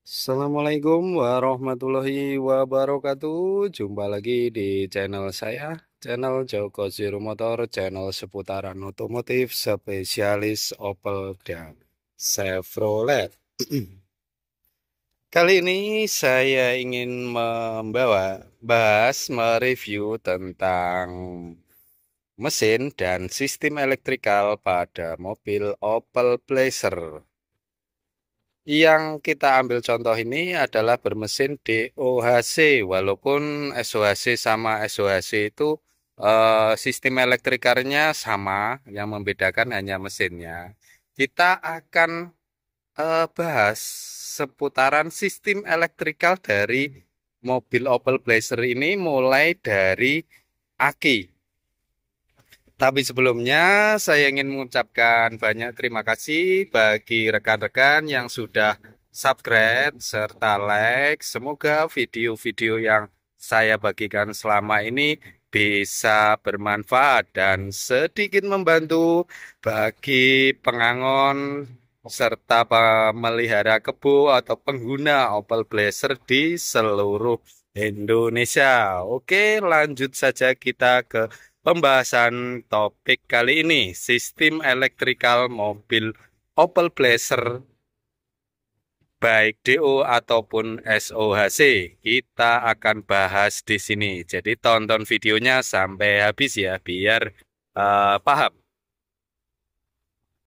Assalamualaikum warahmatullahi wabarakatuh. Jumpa lagi di channel saya, channel Joko Zero Motor, channel seputaran otomotif spesialis Opel dan Chevrolet. Kali ini saya ingin mereview tentang mesin dan sistem elektrikal pada mobil Opel Blazer. Yang kita ambil contoh ini adalah bermesin DOHC, walaupun SOHC sama SOHC itu sistem elektrikarnya sama, yang membedakan hanya mesinnya. Kita akan bahas seputaran sistem elektrikal dari mobil Opel Blazer ini mulai dari aki. Tapi sebelumnya saya ingin mengucapkan banyak terima kasih bagi rekan-rekan yang sudah subscribe serta like. Semoga video-video yang saya bagikan selama ini bisa bermanfaat dan sedikit membantu bagi pengangon serta pemelihara kebo atau pengguna Opel Blazer di seluruh Indonesia. Oke, lanjut saja kita ke pembahasan topik kali ini, sistem elektrikal mobil Opel Blazer baik DO ataupun SOHC. Kita akan bahas di sini. Jadi tonton videonya sampai habis ya biar paham.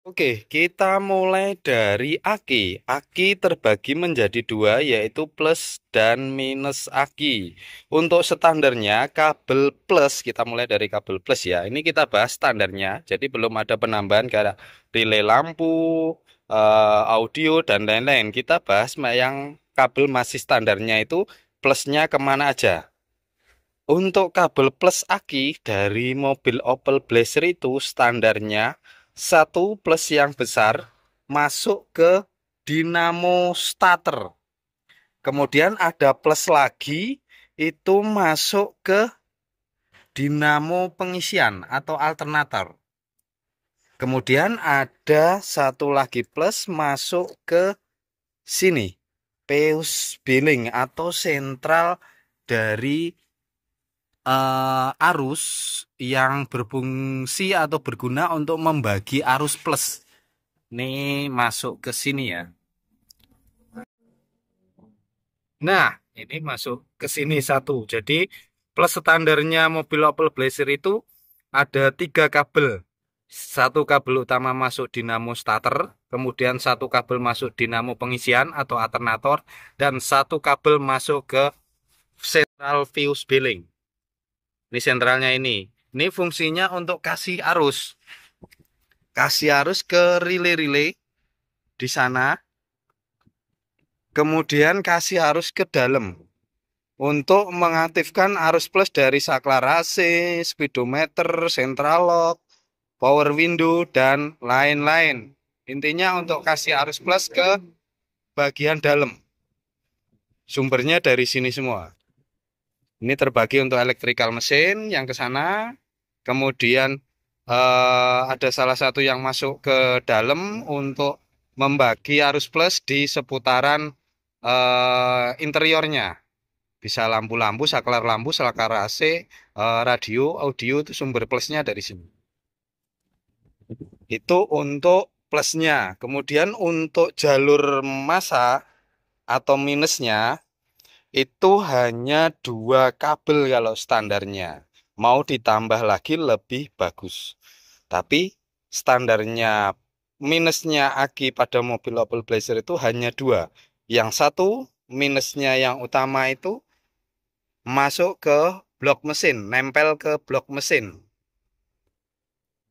Oke, kita mulai dari aki. Aki terbagi menjadi dua, yaitu plus dan minus aki. Untuk standarnya, kabel plus, kita mulai dari kabel plus ya. Ini kita bahas standarnya, jadi belum ada penambahan kayak relay lampu, audio, dan lain-lain. Kita bahas yang kabel masih standarnya itu plusnya kemana aja. Untuk kabel plus aki dari mobil Opel Blazer itu standarnya satu plus yang besar masuk ke dinamo starter. Kemudian ada plus lagi itu masuk ke dinamo pengisian atau alternator. Kemudian ada satu lagi plus masuk ke sini, fuse billing atau sentral dari arus yang berfungsi atau berguna untuk membagi arus plus. Ini masuk ke sini ya. Nah, ini masuk ke sini satu. Jadi plus standarnya mobil Opel Blazer itu ada 3 kabel. Satu kabel utama masuk dinamo starter, kemudian satu kabel masuk dinamo pengisian atau alternator, dan satu kabel masuk ke central fuse billing. Ini sentralnya ini. Ini fungsinya untuk kasih arus. Kasih arus ke relay-relay di sana. Kemudian kasih arus ke dalam. Untuk mengaktifkan arus plus dari saklar AC, speedometer, central lock, power window, dan lain-lain. Intinya untuk kasih arus plus ke bagian dalam. Sumbernya dari sini semua. Ini terbagi untuk elektrikal mesin yang ke sana. Kemudian ada salah satu yang masuk ke dalam untuk membagi arus plus di seputaran interiornya. Bisa lampu-lampu, saklar lampu, saklar AC, radio, audio, itu sumber plusnya dari sini. Itu untuk plusnya. Kemudian untuk jalur massa atau minusnya, itu hanya 2 kabel kalau standarnya. Mau ditambah lagi lebih bagus. Tapi standarnya minusnya aki pada mobil Opel Blazer itu hanya 2. Yang satu minusnya yang utama itu masuk ke blok mesin, nempel ke blok mesin.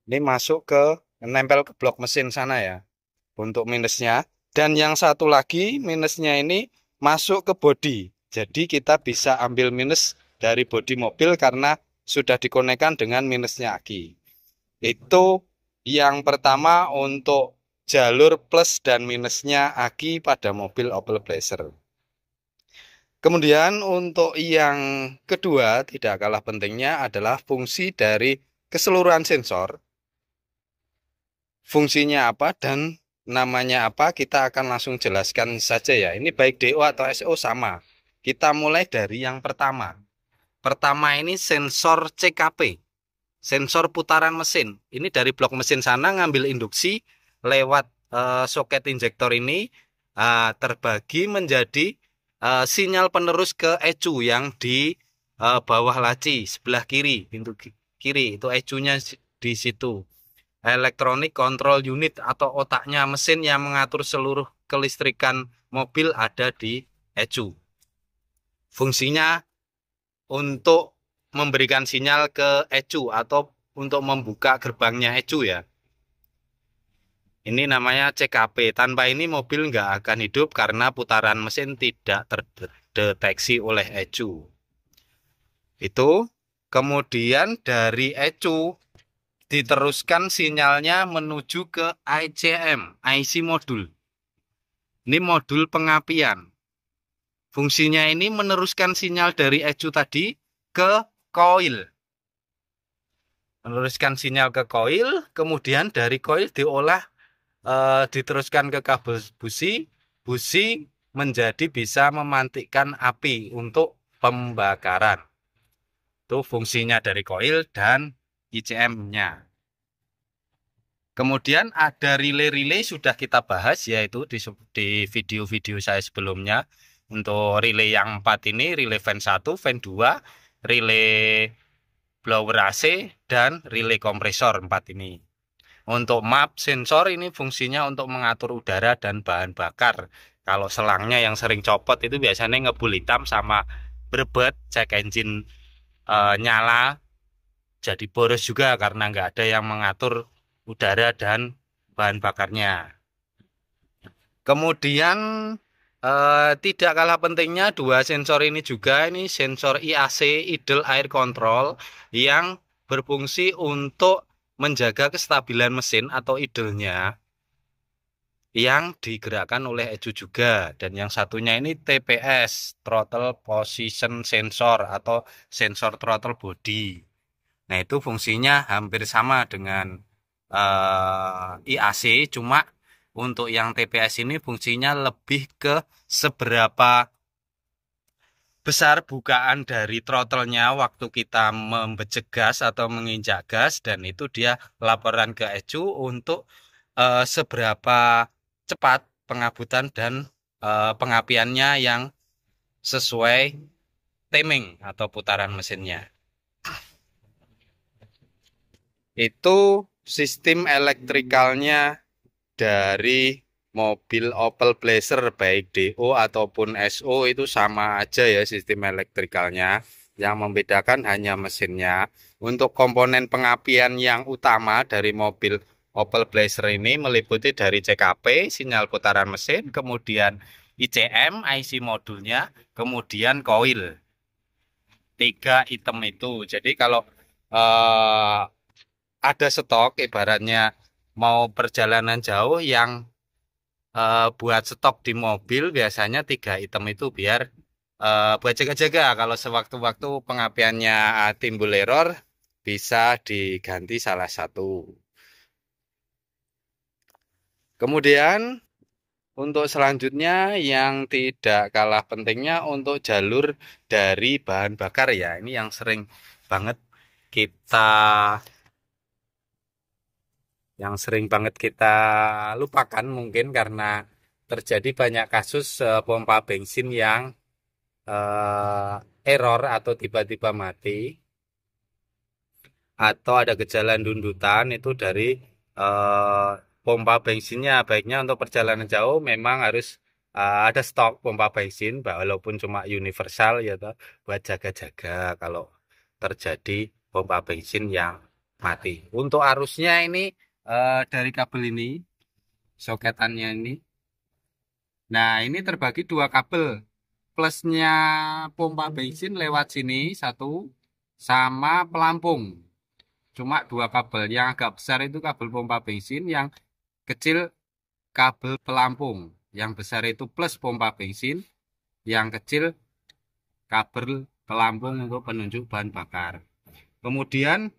Ini masuk ke nempel ke blok mesin sana ya. Untuk minusnya. Dan yang satu lagi minusnya ini masuk ke bodi. Jadi kita bisa ambil minus dari bodi mobil karena sudah dikonekkan dengan minusnya aki. Itu yang pertama untuk jalur plus dan minusnya aki pada mobil Opel Blazer. Kemudian untuk yang kedua tidak kalah pentingnya adalah fungsi dari keseluruhan sensor. Fungsinya apa dan namanya apa, kita akan langsung jelaskan saja ya. Ini baik DO atau SO sama. Kita mulai dari yang pertama. Pertama ini sensor CKP, sensor putaran mesin. Ini dari blok mesin sana ngambil induksi lewat soket injektor ini, terbagi menjadi sinyal penerus ke ECU yang di bawah laci sebelah kiri, pintu kiri itu ECU-nya di situ. Electronic Control Unit atau otaknya mesin yang mengatur seluruh kelistrikan mobil ada di ECU. Fungsinya untuk memberikan sinyal ke ECU atau untuk membuka gerbangnya ECU ya. Ini namanya CKP. Tanpa ini mobil nggak akan hidup karena putaran mesin tidak terdeteksi oleh ECU. Itu kemudian dari ECU diteruskan sinyalnya menuju ke ICM, IC modul. Ini modul pengapian. Fungsinya ini meneruskan sinyal dari ECU tadi ke koil. Meneruskan sinyal ke koil, kemudian dari koil diteruskan ke kabel busi. Busi menjadi bisa memantikkan api untuk pembakaran. Itu fungsinya dari koil dan ICM-nya. Kemudian ada relay-relay sudah kita bahas yaitu di video-video saya sebelumnya. Untuk relay yang 4 ini relay fan 1, fan 2, relay blower AC dan relay kompresor 4 ini. Untuk map sensor ini fungsinya untuk mengatur udara dan bahan bakar. Kalau selangnya yang sering copot itu biasanya ngebul hitam sama berbet, cek engine nyala jadi boros juga karena nggak ada yang mengatur udara dan bahan bakarnya. Kemudian tidak kalah pentingnya dua sensor ini juga, ini sensor IAC idle air control yang berfungsi untuk menjaga kestabilan mesin atau idle-nya yang digerakkan oleh ECU juga. Dan yang satunya ini TPS, throttle position sensor atau sensor throttle body. Nah, itu fungsinya hampir sama dengan IAC, cuma untuk yang TPS ini fungsinya lebih ke seberapa besar bukaan dari throttle-nya waktu kita membecek gas atau menginjak gas, dan itu dia laporan ke ECU untuk seberapa cepat pengabutan dan pengapiannya yang sesuai timing atau putaran mesinnya. Itu sistem elektrikalnya dari mobil Opel Blazer baik DO ataupun SO itu sama aja ya sistem elektrikalnya. Yang membedakan hanya mesinnya. Untuk komponen pengapian yang utama dari mobil Opel Blazer ini meliputi dari CKP, sinyal putaran mesin, kemudian ICM, IC modulnya, kemudian koil. 3 item itu. Jadi kalau ada stok, ibaratnya mau perjalanan jauh yang buat stok di mobil biasanya 3 item itu biar buat jaga-jaga kalau sewaktu-waktu pengapiannya timbul error bisa diganti salah satu. Kemudian untuk selanjutnya yang tidak kalah pentingnya untuk jalur dari bahan bakar ya. Ini yang sering banget kita lupakan mungkin karena terjadi banyak kasus pompa bensin yang error atau tiba-tiba mati atau ada gejala dundutan itu dari pompa bensinnya. Baiknya untuk perjalanan jauh memang harus ada stok pompa bensin walaupun cuma universal ya toh, buat jaga-jaga kalau terjadi pompa bensin yang mati. Untuk arusnya ini dari kabel ini, soketannya ini. Nah, ini terbagi 2 kabel. Plusnya pompa bensin lewat sini satu, sama pelampung. Cuma 2 kabel. Yang agak besar itu kabel pompa bensin, yang kecil kabel pelampung. Yang besar itu plus pompa bensin, yang kecil kabel pelampung untuk penunjuk bahan bakar. Kemudian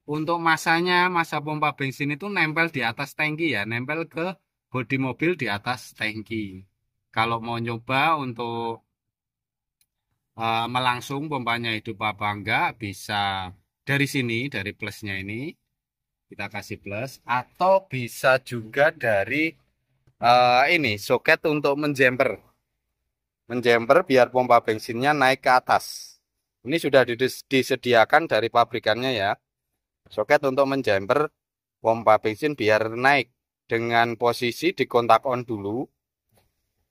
untuk masanya, masa pompa bensin itu nempel di atas tangki ya, nempel ke bodi mobil di atas tangki. Kalau mau nyoba untuk melangsung pompanya hidup apa enggak, bisa dari sini, dari plusnya ini kita kasih plus, atau bisa juga dari ini soket untuk menjemper biar pompa bensinnya naik ke atas. Ini sudah disediakan dari pabrikannya ya, soket untuk menjemper pompa bensin biar naik dengan posisi di kontak on dulu.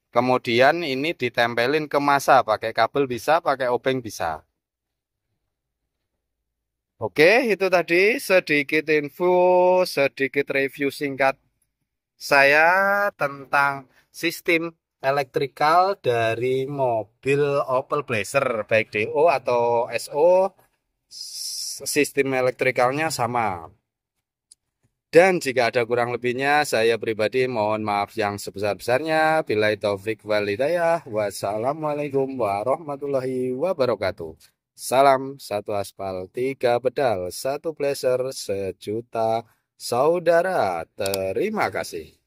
Kemudian ini ditempelin ke masa, pakai kabel bisa, pakai obeng bisa. Oke, itu tadi sedikit info, sedikit review singkat saya tentang sistem elektrikal dari mobil Opel Blazer, baik DO atau SO, sistem elektrikalnya sama. Dan jika ada kurang lebihnya, saya pribadi mohon maaf yang sebesar-besarnya. Billahi taufik wal hidayah. Wassalamualaikum warahmatullahi wabarakatuh. Salam satu aspal, tiga pedal, satu blazer, sejuta saudara. Terima kasih.